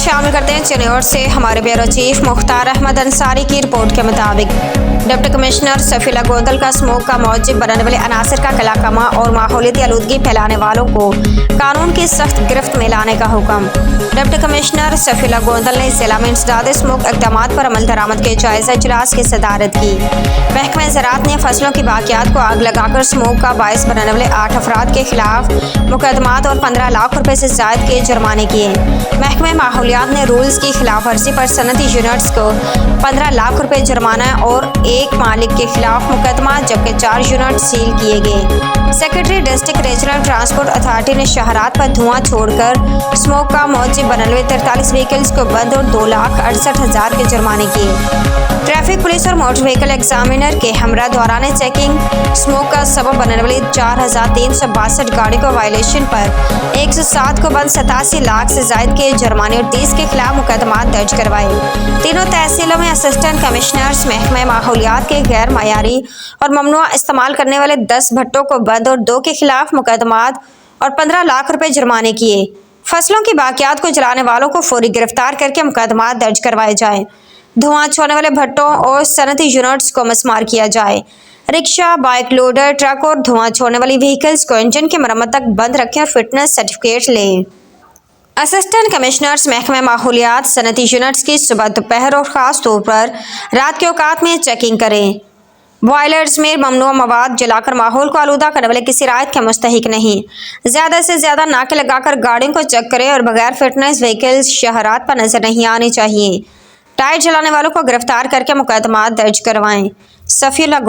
शामिल करते हैं चिन्नौर से हमारे ब्यूरो चीफ मुख्तार अहमद अंसारी की रिपोर्ट के मुताबिक डिप्टी कमिश्नर सफीला गोंदल का स्मोक का मौजब बनने वाले अनासर का कलाकमा और माहौलियाती आलूदगी फैलाने वालों को कानून की सख्त गिरफ्त में लाने का हुक्म। डिप्टी कमिश्नर सफीला गोंदल ने जिला में इंसदाद स्मोक इक़दाम पर अमल दरामद के जायजा इजलास की सदारत की। महकमा ज़राअत ने फसलों की बाकियात को आग लगाकर स्मोक का बायस बनने वाले 8 अफराद के खिलाफ मुकदमात और 15 लाख रुपए से ज़ायद के जुर्माने किए। महकमा माहौलियात ने रूल्स की खिलाफ वर्जी पर सनती यूनिट्स को 15 लाख रुपए जुर्माना और एक मालिक के खिलाफ मुकदमा जबकि 4 यूनिट सील किए गए। Secretary district regional transport authority ने शहरात पर धुआं छोड़कर स्मोक का मौजब बनने वाले 43 व्हीकल्स को बंद और 2,68,000 के जुर्माने किए। ट्रैफिक पुलिस और मोटर व्हीकल एग्जामिनर के हमरा दौरान चेकिंग स्मोक का सबब बनने वाली 4,362 गाड़ी को वायलेशन पर 107 को बंद 87 लाख से ज्यादा के जुर्माने और 30 के खिलाफ मुकदमा दर्ज करवाए। तीनों तहसीलों में असिस्टेंट कमिश्नर्स महकमा माहौलियात के गैर मायारी और ममनुआ इस्तेमाल करने वाले 10 भट्टों को बंद और 2 के खिलाफ मुकदमात और 15 लाख रुपए जुर्माने किए। फसलों की बाकियात को जलाने वालों को फौरी गिरफ्तार करके मुकदमा दर्ज करवाए जाए। धुआं छोड़ने वाले भट्टों और सनती यूनिट्स को मस्मार किया जाए। रिक्शा, बाइक लोडर, ट्रक और धुआं छोड़ने वाली व्हीकल्स को इंजन की मरम्मत तक बंद रखें और फिटनेस सर्टिफिकेट लें। असिस्टेंट कमिश्नर्स महकमा माहौलियात सनती यूनिट्स की सुबह, दोपहर और ख़ास तौर पर रात के औकात में चेकिंग करें। बॉयलर्स में ममनुआ मवाद जलाकर माहौल को आलूदा करने वाले किसी रायत के मुस्तहिक नहीं। ज़्यादा से ज़्यादा नाके लगाकर गाड़ियों को चेक करें और बगैर फिटनेस व्हीकल्स शहरात पर नजर नहीं आने चाहिए। टायर जलाने वालों को गिरफ्तार करके मुकदमा दर्ज करवाएं। सफीला